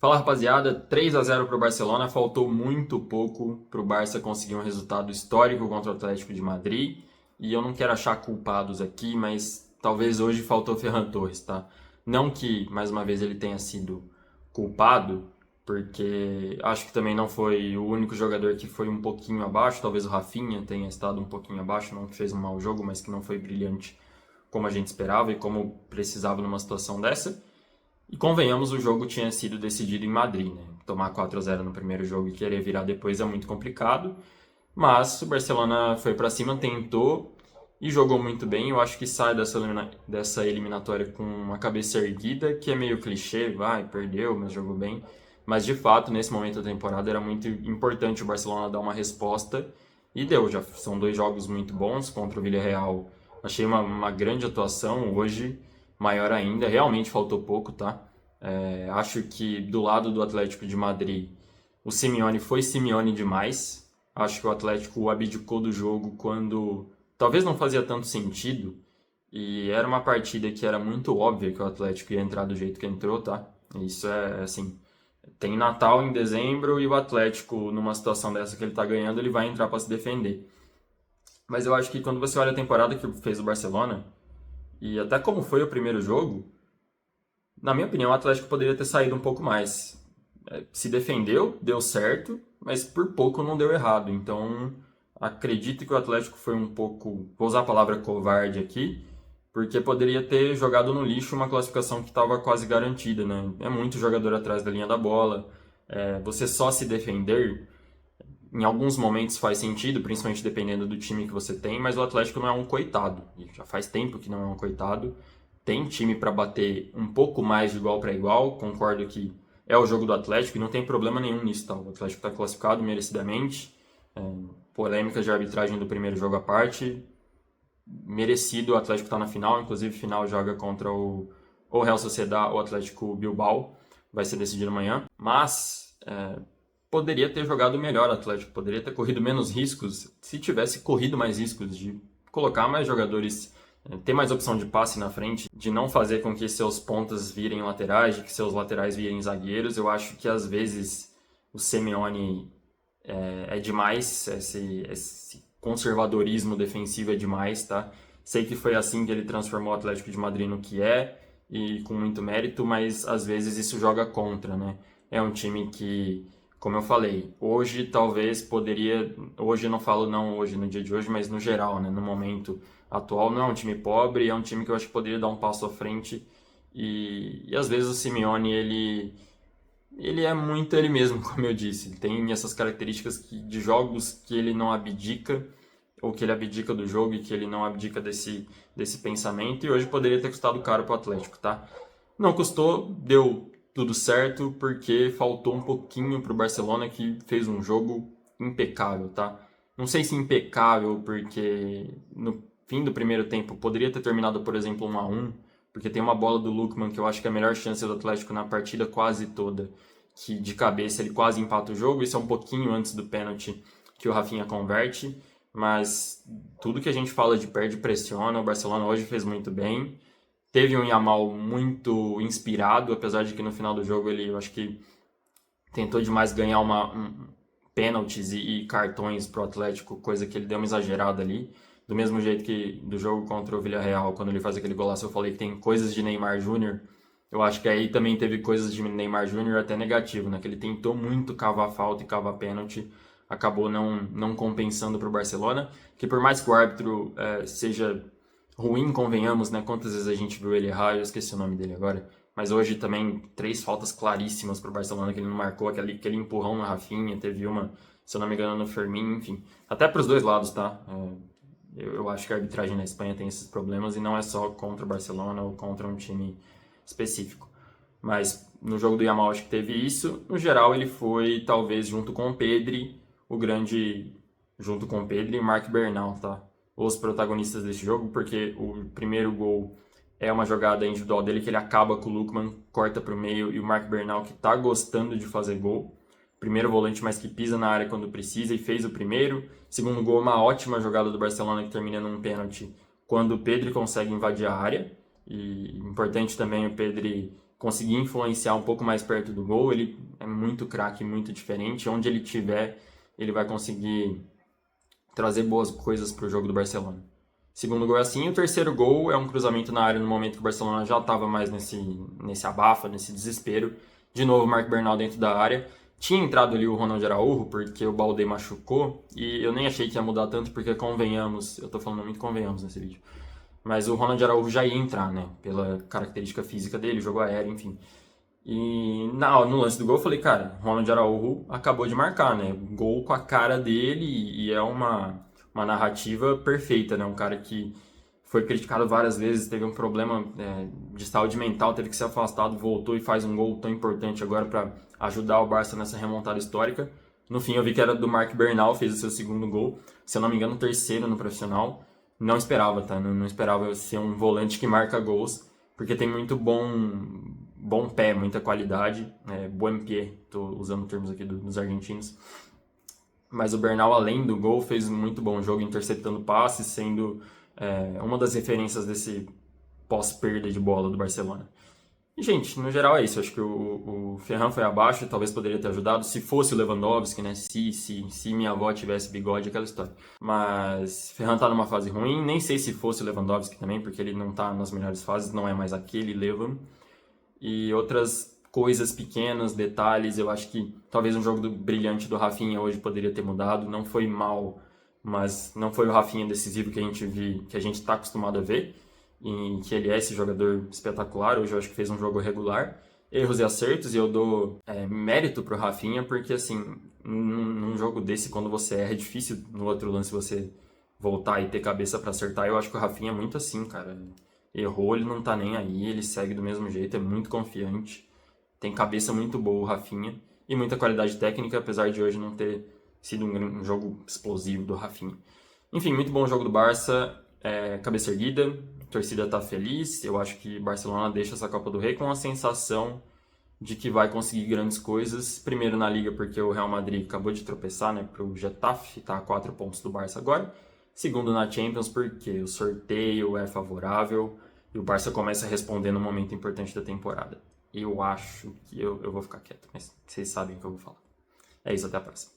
Fala rapaziada, 3-0 para o Barcelona, faltou muito pouco para o Barça conseguir um resultado histórico contra o Atlético de Madrid. E eu não quero achar culpados aqui, mas talvez hoje faltou Ferran Torres, tá? Não que, mais uma vez, ele tenha sido culpado, porque acho que também não foi o único jogador que foi um pouquinho abaixo. Talvez o Rafinha tenha estado um pouquinho abaixo, não que fez um mau jogo, mas que não foi brilhante como a gente esperava e como precisava numa situação dessa. E convenhamos, o jogo tinha sido decidido em Madrid, né? Tomar 4-0 no primeiro jogo e querer virar depois é muito complicado. Mas o Barcelona foi para cima, tentou e jogou muito bem. Eu acho que sai dessa eliminatória com uma cabeça erguida, que é meio clichê, perdeu, mas jogou bem. Mas de fato, nesse momento da temporada, era muito importante o Barcelona dar uma resposta e deu. Já são 2 jogos muito bons contra o Villarreal. Achei uma grande atuação hoje, maior ainda. Realmente faltou pouco, tá? Acho que do lado do Atlético de Madrid, o Simeone foi Simeone demais. Acho que o Atlético abdicou do jogo quando talvez não fazia tanto sentido. E era uma partida que era muito óbvia que o Atlético ia entrar do jeito que entrou, tá? Isso é assim. Tem Natal em dezembro e o Atlético, numa situação dessa que ele tá ganhando, ele vai entrar para se defender. Mas eu acho que quando você olha a temporada que fez o Barcelona, e até como foi o primeiro jogo, na minha opinião, o Atlético poderia ter saído um pouco mais. Se defendeu, deu certo, mas por pouco não deu errado. Então, acredito que o Atlético foi um pouco, vou usar a palavra covarde aqui, porque poderia ter jogado no lixo uma classificação que estava quase garantida, né? É muito jogador atrás da linha da bola. Você só se defender, em alguns momentos faz sentido, principalmente dependendo do time que você tem, mas o Atlético não é um coitado. E já faz tempo que não é um coitado. Tem time para bater um pouco mais de igual para igual. Concordo que é o jogo do Atlético e não tem problema nenhum nisso. Tá? O Atlético está classificado merecidamente. Polêmicas de arbitragem do primeiro jogo à parte. Merecido, o Atlético está na final. Inclusive, final joga contra o Real Sociedad ou Atlético Bilbao. Vai ser decidido amanhã. Mas poderia ter jogado melhor o Atlético. Poderia ter corrido menos riscos. Se tivesse corrido mais riscos de colocar mais jogadores, ter mais opção de passe na frente, de não fazer com que seus pontas virem laterais, de que seus laterais virem zagueiros. Eu acho que às vezes o Simeone é demais, esse conservadorismo defensivo é demais, tá? Sei que foi assim que ele transformou o Atlético de Madrid no que é, e com muito mérito, mas às vezes isso joga contra, né? É um time que, como eu falei, hoje talvez poderia, hoje eu não falo não hoje no dia de hoje, mas no geral, né, no momento atual, não é um time pobre, é um time que eu acho que poderia dar um passo à frente e às vezes o Simeone, ele é muito ele mesmo, como eu disse, ele tem essas características de jogos que ele não abdica, ou que ele abdica do jogo e que ele não abdica desse pensamento, e hoje poderia ter custado caro para o Atlético, tá? Não custou, deu tudo certo, porque faltou um pouquinho para o Barcelona, que fez um jogo impecável, tá? Não sei se impecável, porque no fim do primeiro tempo poderia ter terminado, por exemplo, 1-1, porque tem uma bola do Lookman que eu acho que é a melhor chance do Atlético na partida quase toda, que de cabeça ele quase empata o jogo. Isso é um pouquinho antes do pênalti que o Rafinha converte, mas tudo que a gente fala de perde pressiona, o Barcelona hoje fez muito bem. Teve um Yamal muito inspirado, apesar de que no final do jogo ele, eu acho que tentou demais ganhar pênaltis e cartões pro Atlético, coisa que ele deu uma exagerada ali. Do mesmo jeito que do jogo contra o Villarreal, quando ele faz aquele golaço, eu falei que tem coisas de Neymar Júnior. Eu acho que aí também teve coisas de Neymar Júnior até negativo, né? Que ele tentou muito cavar falta e cavar pênalti, acabou não compensando para o Barcelona, que por mais que o árbitro seja ruim, convenhamos, né? Quantas vezes a gente viu ele errar, eu esqueci o nome dele agora. Mas hoje também 3 faltas claríssimas para o Barcelona que ele não marcou, aquele empurrão na Rafinha, teve uma, se eu não me engano, no Fermin, enfim. Até para os dois lados, tá? Eu acho que a arbitragem na Espanha tem esses problemas e não é só contra o Barcelona ou contra um time específico. Mas no jogo do Yamal acho que teve isso. No geral ele foi, talvez, junto com o Pedri, o grande... Junto com o Pedri e Marc Bernal, tá? Os protagonistas desse jogo, porque o primeiro gol é uma jogada individual dele que ele acaba com o Lookman, corta para o meio, e o Marc Bernal, que tá gostando de fazer gol. Primeiro volante, mas que pisa na área quando precisa e fez o primeiro. Segundo gol, uma ótima jogada do Barcelona que termina num pênalti quando o Pedri consegue invadir a área. E importante também o Pedri conseguir influenciar um pouco mais perto do gol. Ele é muito craque, muito diferente. Onde ele tiver, ele vai conseguir trazer boas coisas para o jogo do Barcelona. Segundo gol é assim. O terceiro gol é um cruzamento na área no momento que o Barcelona já estava mais nesse abafa, nesse desespero. De novo, o Marc Bernal dentro da área. Tinha entrado ali o Ronald Araújo, porque o Baldé machucou, e eu nem achei que ia mudar tanto, porque convenhamos, eu tô falando muito convenhamos nesse vídeo, mas o Ronald Araújo já ia entrar, né, pela característica física dele, jogo aéreo, enfim. E no lance do gol eu falei, cara, Ronald Araújo acabou de marcar, né, gol com a cara dele, e é uma narrativa perfeita, né, um cara que foi criticado várias vezes, teve um problema de saúde mental, teve que ser afastado, voltou e faz um gol tão importante agora para ajudar o Barça nessa remontada histórica. No fim eu vi que era do Marc Bernal, fez o seu segundo gol, se eu não me engano o terceiro no profissional. Não esperava, tá? Não esperava ser um volante que marca gols, porque tem muito bom pé, muita qualidade, buen pie, tô usando termos aqui dos argentinos. Mas o Bernal, além do gol, fez um muito bom jogo, interceptando passes, sendo uma das referências desse pós-perda de bola do Barcelona. E, gente, no geral é isso. Acho que o Ferran foi abaixo, talvez poderia ter ajudado. Se fosse o Lewandowski, né? Se minha avó tivesse bigode, aquela história. Mas Ferran tá numa fase ruim. Nem sei se fosse o Lewandowski também, porque ele não tá nas melhores fases, não é mais aquele Levan. E outras coisas pequenas, detalhes, eu acho que talvez um jogo brilhante do Rafinha hoje poderia ter mudado. Não foi mal, mas não foi o Rafinha decisivo que a gente tá acostumado a ver. Em que ele é esse jogador espetacular. Hoje eu acho que fez um jogo regular, erros e acertos, e eu dou mérito pro Rafinha, porque assim, num jogo desse, quando você erra, é difícil no outro lance você voltar e ter cabeça para acertar. Eu acho que o Rafinha é muito assim, cara. Errou, ele não tá nem aí, ele segue do mesmo jeito, é muito confiante, tem cabeça muito boa o Rafinha, e muita qualidade técnica, apesar de hoje não ter sido um jogo explosivo do Rafinha. Enfim, muito bom o jogo do Barça, cabeça erguida, a torcida tá feliz. Eu acho que Barcelona deixa essa Copa do Rei com a sensação de que vai conseguir grandes coisas. Primeiro na Liga, porque o Real Madrid acabou de tropeçar, né, pro Getafe, tá a 4 pontos do Barça agora. Segundo na Champions, porque o sorteio é favorável e o Barça começa a responder no momento importante da temporada. Eu acho que eu vou ficar quieto, mas vocês sabem o que eu vou falar. É isso, até a próxima.